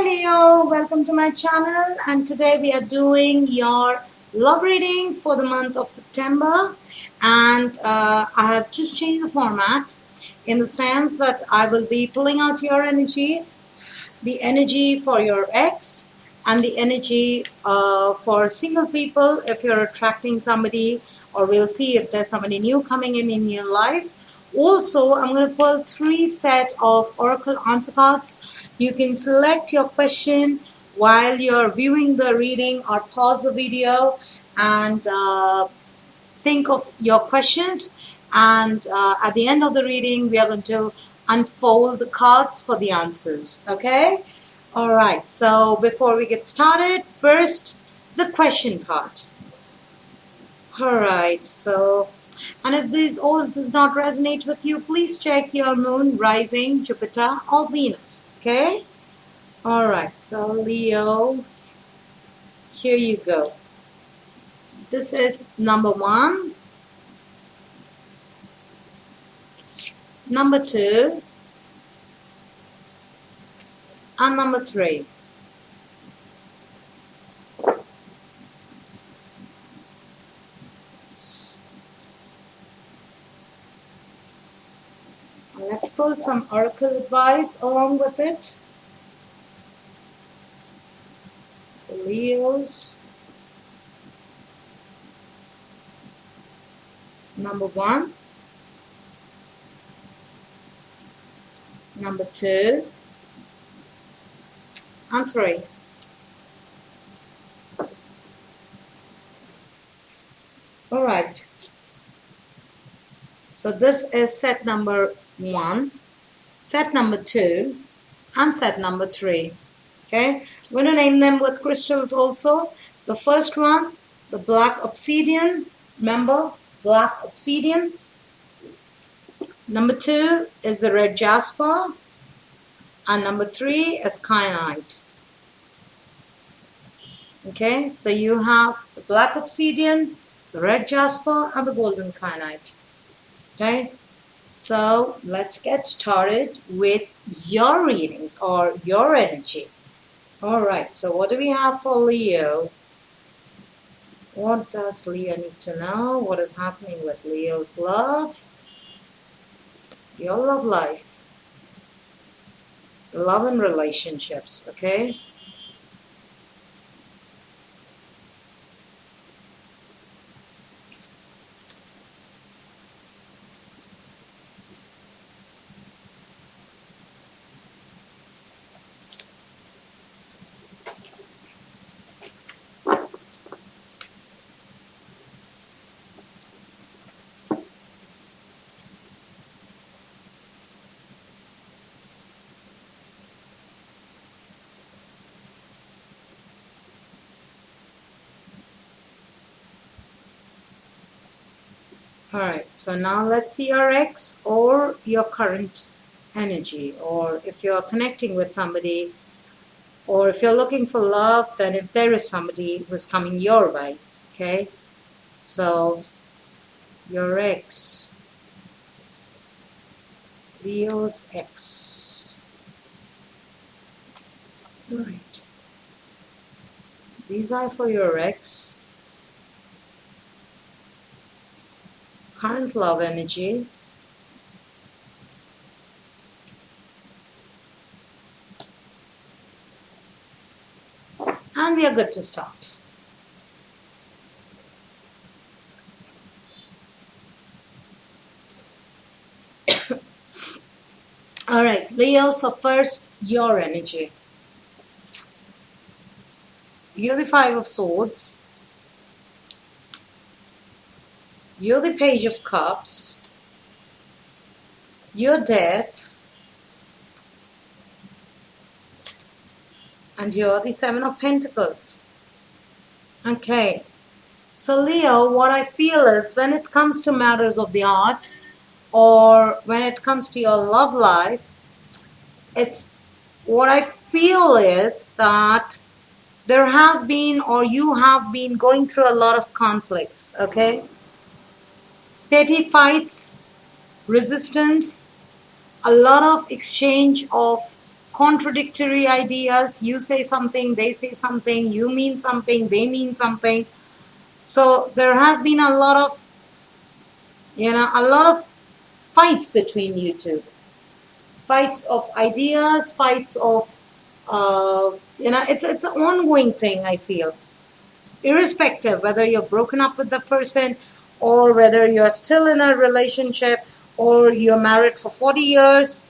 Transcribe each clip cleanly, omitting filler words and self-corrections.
Leo, welcome to my channel, and today we are doing your love reading for the month of September. And I have just changed the format in the sense that I will be pulling out your energies, the energy for your ex and the energy for single people if you're attracting somebody, or we'll see if there's somebody new coming in your life. Also, I'm going to pull 3 sets of oracle answer cards. You can select your question while you're viewing the reading, or pause the video and think of your questions, and at the end of the reading we are going to unfold the cards for the answers. Okay, all right, so before we get started, first the question part. All right, so, and if this all does not resonate with you, please check your moon, rising, Jupiter or Venus. Okay, all right, so Leo, here you go. This is number 1, number 2, and number 3. Let's pull some oracle advice along with it for Leos. Number 1, number 2, and 3. All right. So this is set number 1, set number 2, and set number 3. Okay, we're going to name them with crystals also. The first one, the black obsidian. Remember, black obsidian. Number 2 is the red jasper, and number 3 is kyanite. Okay, so you have the black obsidian, the red jasper, and the golden kyanite. Okay, so let's get started with your readings or your energy. All right, so what do we have for Leo? What does Leo need to know? What is happening with Leo's love? Your love life. Love and relationships, okay? Alright, so now let's see your ex or your current energy, or if you're connecting with somebody, or if you're looking for love, then if there is somebody who's coming your way. Okay, so your ex, Leo's ex. Alright, these are for your ex. Current love energy, and we are good to start. All right, Leo, so first your energy. You're the 5 of Swords. You're the Page of Cups, you're Death, and you're the 7 of Pentacles. Okay, so Leo, what I feel is when it comes to matters of the heart, or when it comes to your love life, it's what I feel is that there has been, or you have been going through a lot of conflicts, okay? Petty fights, resistance, a lot of exchange of contradictory ideas. You say something, they say something, you mean something, they mean something. So there has been a lot of, fights between you two. Fights of ideas, fights of, it's an ongoing thing, I feel. Irrespective whether you're broken up with the person or whether you're still in a relationship or you're married for 40 years,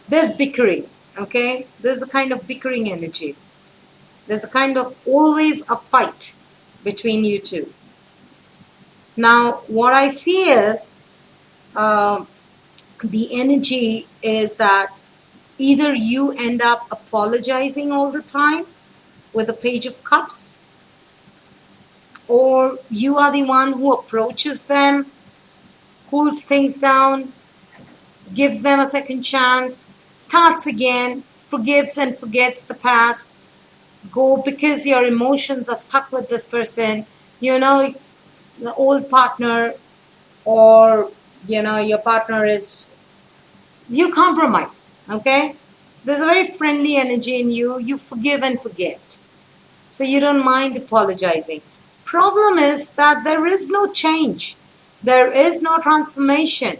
there's bickering, okay? There's a kind of bickering energy. There's a kind of always a fight between you two. Now, what I see is the energy is that either you end up apologizing all the time with the Page of Cups, or you are the one who approaches them, cools things down, gives them a second chance, starts again, forgives and forgets the past, go because your emotions are stuck with this person, the old partner, or your partner is, you compromise, okay? There's a very friendly energy in you. You forgive and forget. So you don't mind apologizing. Problem is that there is no change. There is no transformation.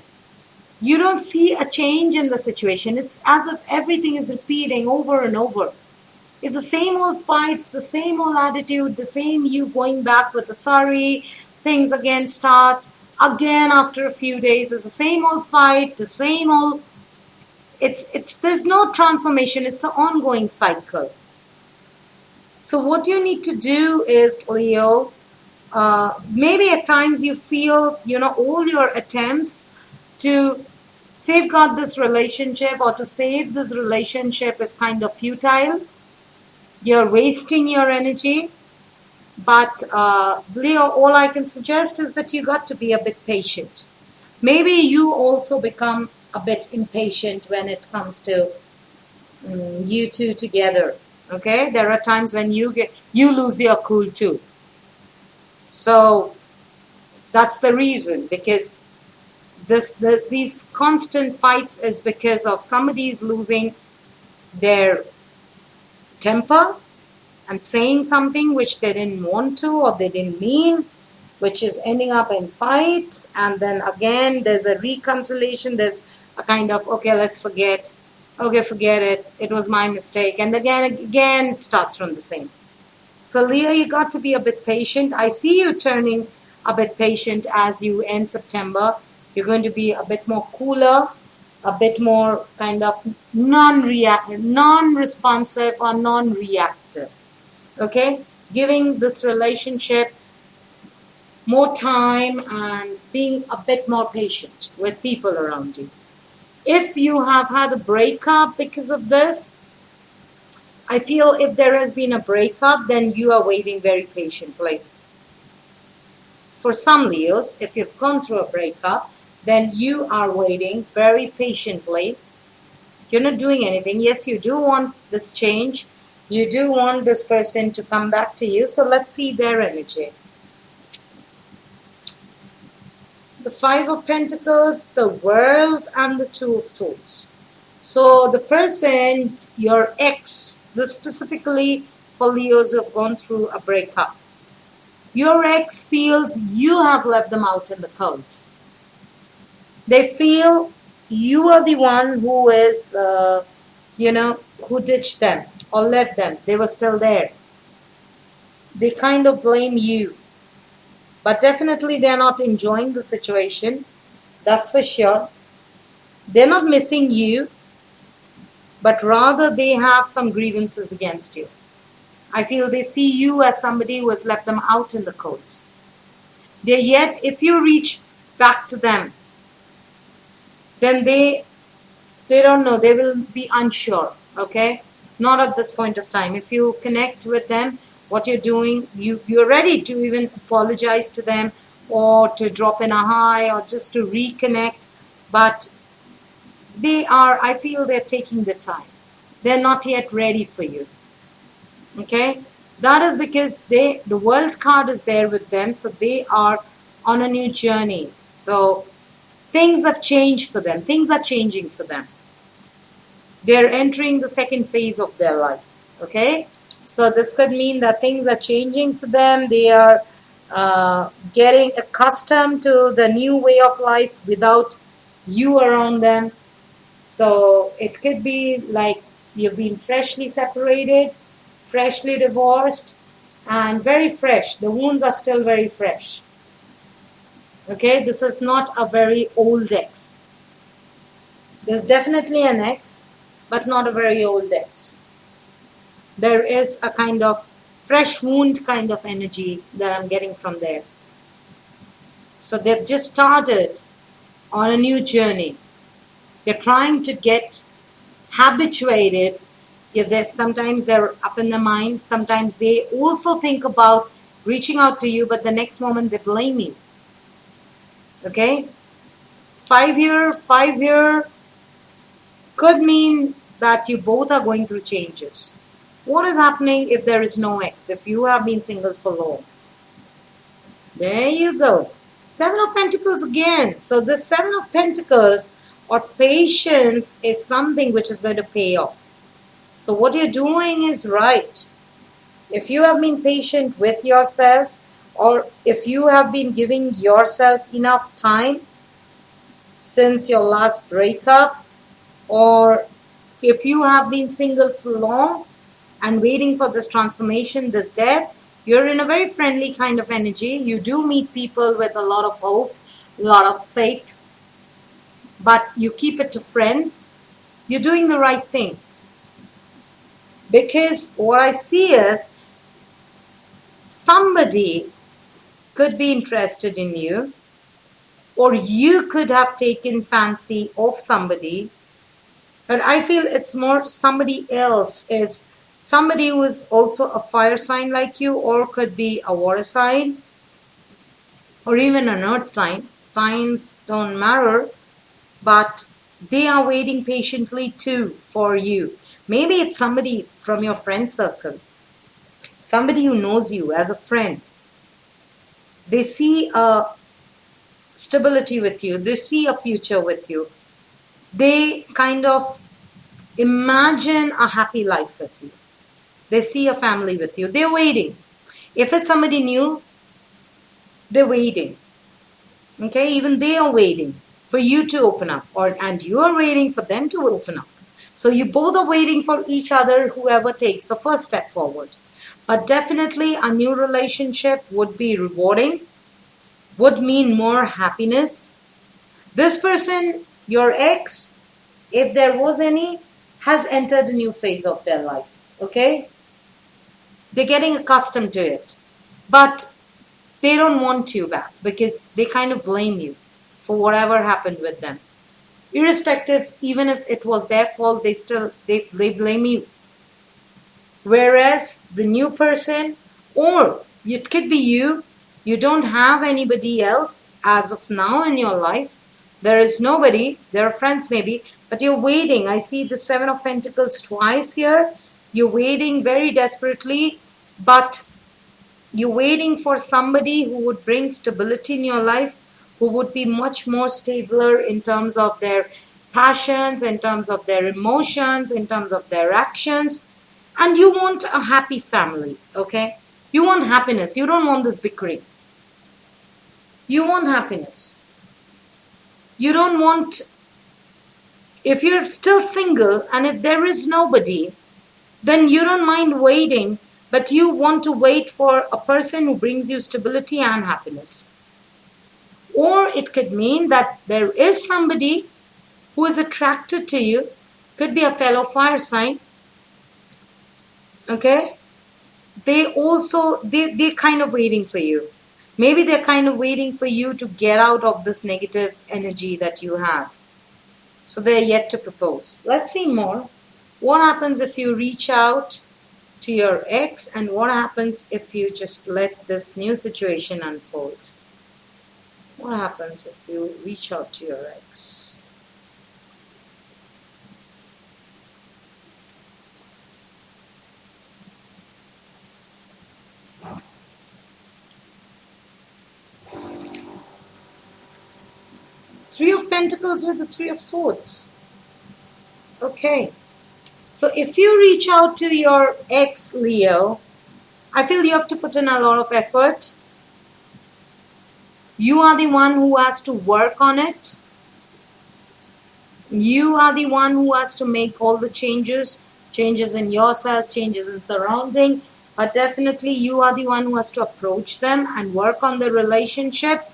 You don't see a change in the situation. It's as if everything is repeating over and over. It's the same old fights, the same old attitude, the same you going back with the sorry, things again start. Again after a few days, it's the same old fight, the same old. There's no transformation. It's an ongoing cycle. So what you need to do is, Leo, maybe at times you feel, all your attempts to safeguard this relationship or to save this relationship is kind of futile. You're wasting your energy. But Leo, all I can suggest is that you got to be a bit patient. Maybe you also become a bit impatient when it comes to you two together. Okay, there are times when you lose your cool too. So that's the reason, because these constant fights is because of somebody's losing their temper and saying something which they didn't want to or they didn't mean, which is ending up in fights. And then again there's a reconciliation, there's a kind of, okay, let's forget, okay, forget it, it was my mistake, and again it starts from the same. So Leo, you got to be a bit patient. I see you turning a bit patient as you end September. You're going to be a bit more cooler, a bit more kind of non-responsive or non-reactive. Okay, giving this relationship more time and being a bit more patient with people around you. If you have had a breakup because of this, I feel if there has been a breakup, then you are waiting very patiently. For some Leos, if you've gone through a breakup, then you are waiting very patiently. You're not doing anything. Yes, you do want this change. You do want this person to come back to you. So let's see their energy. The Five of Pentacles, the World, and the Two of Swords. So the person, your ex, this specifically for Leos who have gone through a breakup. Your ex feels you have left them out in the cold. They feel you are the one who is, who ditched them or left them. They were still there. They kind of blame you. But definitely they're not enjoying the situation. That's for sure. They're not missing you, but rather they have some grievances against you. I feel they see you as somebody who has left them out in the cold. Yet, if you reach back to them, then they don't know. They will be unsure. Okay? Not at this point of time. If you connect with them, what you're doing, you're ready to even apologize to them or to drop in a hi or just to reconnect. But I feel they're taking the time. They're not yet ready for you. Okay? That is because the World card is there with them. So they are on a new journey. So things have changed for them. Things are changing for them. They're entering the second phase of their life. Okay, so this could mean that things are changing for them. They are getting accustomed to the new way of life without you around them. So it could be like you've been freshly separated, freshly divorced, and very fresh. The wounds are still very fresh. Okay, this is not a very old ex. There's definitely an ex, but not a very old ex. There is a kind of fresh wound kind of energy that I'm getting from there. So they've just started on a new journey. They're trying to get habituated. Yeah, sometimes they're up in the mind. Sometimes they also think about reaching out to you, but the next moment they blame you. Okay? 5 year could mean that you both are going through changes. What is happening if there is no ex? If you have been single for long? There you go. Seven of Pentacles again. So the Seven of Pentacles or patience is something which is going to pay off. So what you're doing is right. If you have been patient with yourself, or if you have been giving yourself enough time since your last breakup, or if you have been single for long and waiting for this transformation, this death, you're in a very friendly kind of energy. You do meet people with a lot of hope, a lot of faith, but you keep it to friends. You're doing the right thing. Because what I see is somebody could be interested in you, or you could have taken fancy of somebody. But I feel it's more somebody else is somebody who is also a fire sign like you, or could be a water sign, or even an earth sign. Signs don't matter, but they are waiting patiently too for you. Maybe it's somebody from your friend circle, somebody who knows you as a friend. They see a stability with you, they see a future with you, they kind of imagine a happy life with you, they see a family with you, they're waiting. If it's somebody new, they're waiting. Okay, even they are waiting for you to open up, and you are waiting for them to open up. So you both are waiting for each other, whoever takes the first step forward. But definitely a new relationship would be rewarding, would mean more happiness. This person, your ex, if there was any, has entered a new phase of their life. Okay? They're getting accustomed to it. But they don't want you back because they kind of blame you for whatever happened with them. Irrespective, even if it was their fault, they blame you. Whereas the new person, or it could be you don't have anybody else as of now in your life. There is nobody, there are friends maybe, but you're waiting. I see the Seven of Pentacles twice here. You're waiting very desperately, but you're waiting for somebody who would bring stability in your life, who would be much more stabler in terms of their passions, in terms of their emotions, in terms of their actions. And you want a happy family, okay? You want happiness. You don't want this bickering. You want happiness. You don't want, if you're still single and if there is nobody, then you don't mind waiting, but you want to wait for a person who brings you stability and happiness. Or it could mean that there is somebody who is attracted to you, could be a fellow fire sign, okay? They're kind of waiting for you. Maybe they're kind of waiting for you to get out of this negative energy that you have. So they're yet to propose. Let's see more. What happens if you reach out to your ex, and what happens if you just let this new situation unfold? What happens if you reach out to your ex? Three of Pentacles with the Three of Swords. Okay. So if you reach out to your ex, Leo, I feel you have to put in a lot of effort. You are the one who has to work on it. You are the one who has to make all the changes in yourself, changes in surrounding, but definitely you are the one who has to approach them and work on the relationship,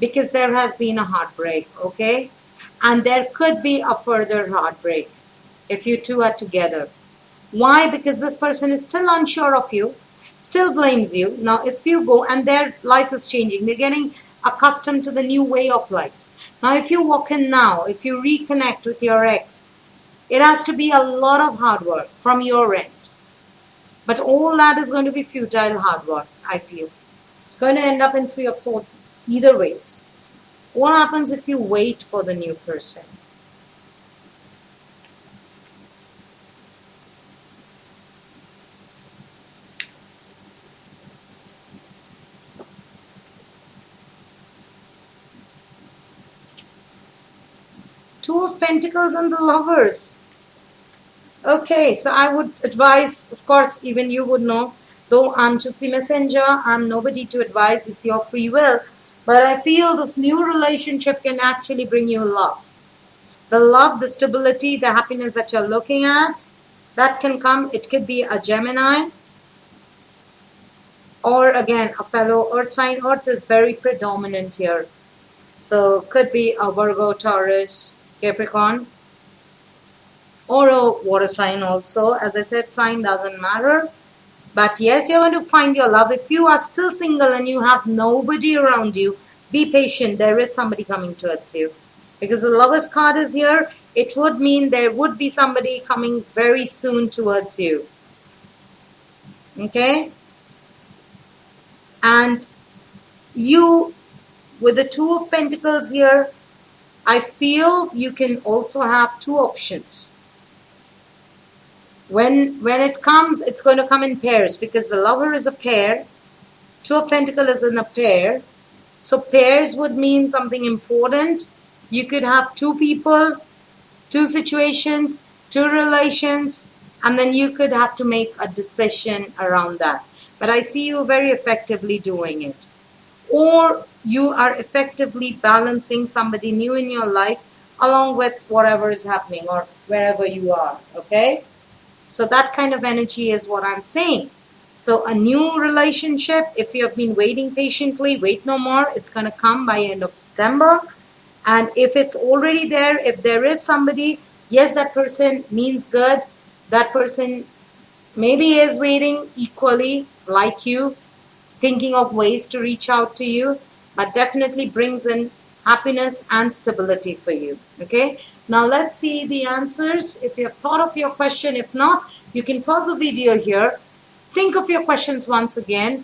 because there has been a heartbreak, okay? And there could be a further heartbreak if you two are together. Why? Because this person is still unsure of you, still blames you. Now, if you go and their life is changing, they're getting accustomed to the new way of life. Now, if you walk in now, if you reconnect with your ex, it has to be a lot of hard work from your end. But all that is going to be futile hard work, I feel. It's going to end up in Three of Swords either ways. What happens if you wait for the new person? Two of Pentacles and the Lovers. Okay, so I would advise, of course, even you would know, though I'm just the messenger, I'm nobody to advise, it's your free will. But I feel this new relationship can actually bring you love. The love, the stability, the happiness that you're looking at, that can come. It could be a Gemini, or again, a fellow Earth sign. Earth is very predominant here. So could be a Virgo, Taurus, Capricorn, or a water sign also. As I said, sign doesn't matter. But yes, you're going to find your love. If you are still single and you have nobody around you, be patient. There is somebody coming towards you. Because the Lover's card is here, it would mean there would be somebody coming very soon towards you. Okay? And you, with the Two of Pentacles here, I feel you can also have two options. When it comes, it's going to come in pairs, because the Lover is a pair. Two of Pentacles is in a pair. So pairs would mean something important. You could have two people, two situations, two relations, and then you could have to make a decision around that. But I see you very effectively doing it. Or you are effectively balancing somebody new in your life along with whatever is happening or wherever you are, okay? So that kind of energy is what I'm saying. So a new relationship, if you have been waiting patiently, wait no more. It's going to come by end of September. And if it's already there, if there is somebody, yes, that person means good. That person maybe is waiting equally like you, thinking of ways to reach out to you, but definitely brings in happiness and stability for you. Okay, now let's see the answers. If you have thought of your question, if not, you can pause the video here. Think of your questions once again.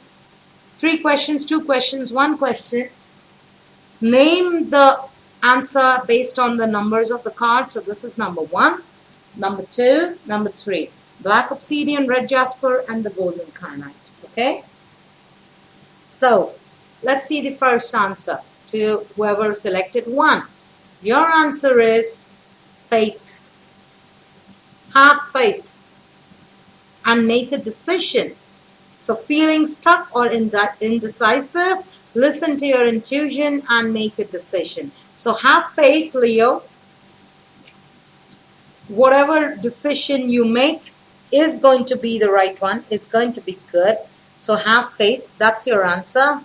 3 questions, 2 questions, 1 question. Name the answer based on the numbers of the card. So this is number 1, number 2, number 3. Black obsidian, red jasper, and the golden carnite. Okay? So, let's see the first answer to whoever selected 1. Your answer is faith. Have faith and make a decision. So, feeling stuck or indecisive, listen to your intuition and make a decision. So, have faith, Leo. Whatever decision you make is going to be the right one, is going to be good. So have faith. That's your answer.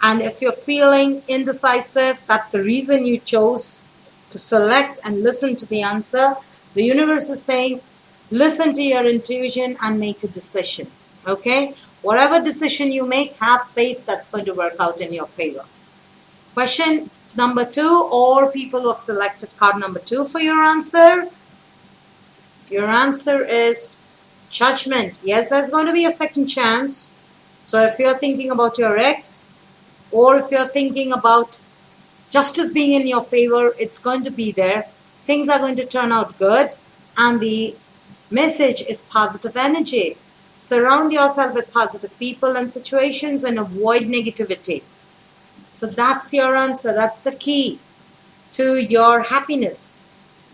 And if you're feeling indecisive, that's the reason you chose to select and listen to the answer. The universe is saying, listen to your intuition and make a decision. Okay? Whatever decision you make, have faith. That's going to work out in your favor. Question number 2, or people who have selected card number 2 for your answer. Your answer is Judgment. Yes, there's going to be a second chance. So if you're thinking about your ex, or if you're thinking about justice being in your favor, it's going to be there. Things are going to turn out good. And the message is positive energy. Surround yourself with positive people and situations and avoid negativity. So that's your answer. That's the key to your happiness.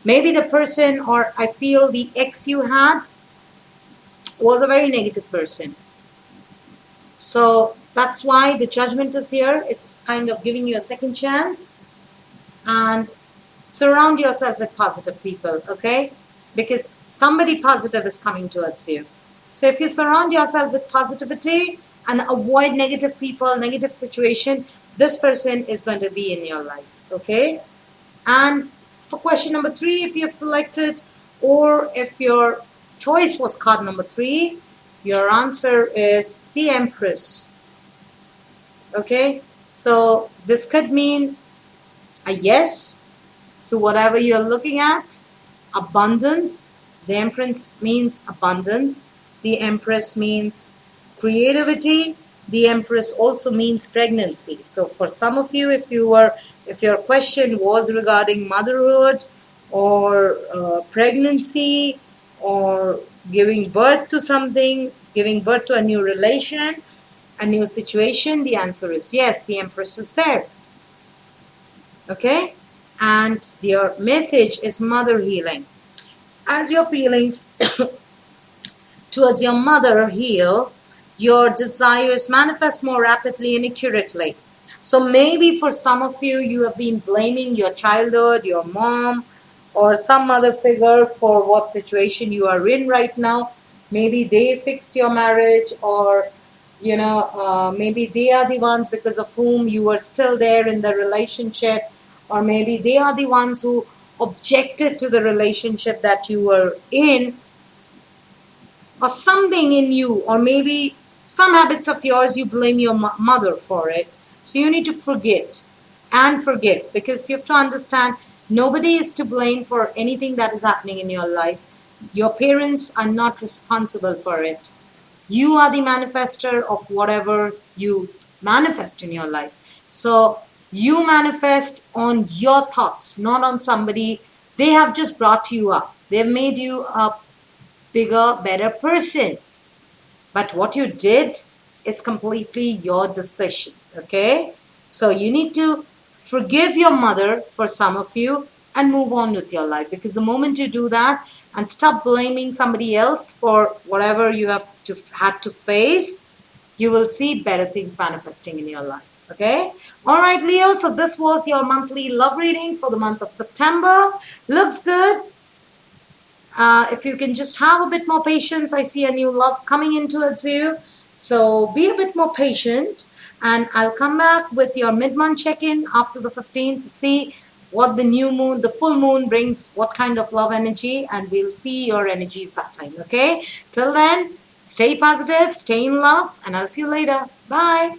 Maybe the person, or I feel the ex you had, was a very negative person. So that's why the judgment is here. It's kind of giving you a second chance. And surround yourself with positive people, okay? Because somebody positive is coming towards you. So if you surround yourself with positivity and avoid negative people, negative situation, this person is going to be in your life, okay? And for question number 3, if you've selected or if your choice was card number 3, your answer is the Empress. Okay, so this could mean a yes to whatever you're looking at. Abundance. The Empress means abundance. The Empress means creativity. The Empress also means pregnancy. So for some of you, if your question was regarding motherhood or pregnancy or giving birth to something, giving birth to a new relation, a new situation, the answer is yes, the Empress is there. Okay? And your message is mother healing. As your feelings towards your mother heal, your desires manifest more rapidly and accurately. So maybe for some of you, you have been blaming your childhood, your mom, or some other figure for what situation you are in right now. Maybe they fixed your marriage, or maybe they are the ones because of whom you are still there in the relationship, or maybe they are the ones who objected to the relationship that you were in, or something in you, or maybe some habits of yours, you blame your mother for it. So you need to forget and forgive, because you have to understand nobody is to blame for anything that is happening in your life. Your parents are not responsible for it. You are the manifester of whatever you manifest in your life. So you manifest on your thoughts, not on somebody. They have just brought you up. They've made you a bigger, better person. But what you did is completely your decision. Okay? So you need to forgive your mother, for some of you, and move on with your life. Because the moment you do that and stop blaming somebody else for whatever you had to face, you will see better things manifesting in your life. Okay? All right, Leo. So this was your monthly love reading for the month of September. Looks good. If you can just have a bit more patience, I see a new love coming into it you. So be a bit more patient, and I'll come back with your mid-month check-in after the 15th to see what the new moon, the full moon brings, what kind of love energy, and we'll see your energies that time. Okay? Till then, stay positive, stay in love, and I'll see you later. Bye.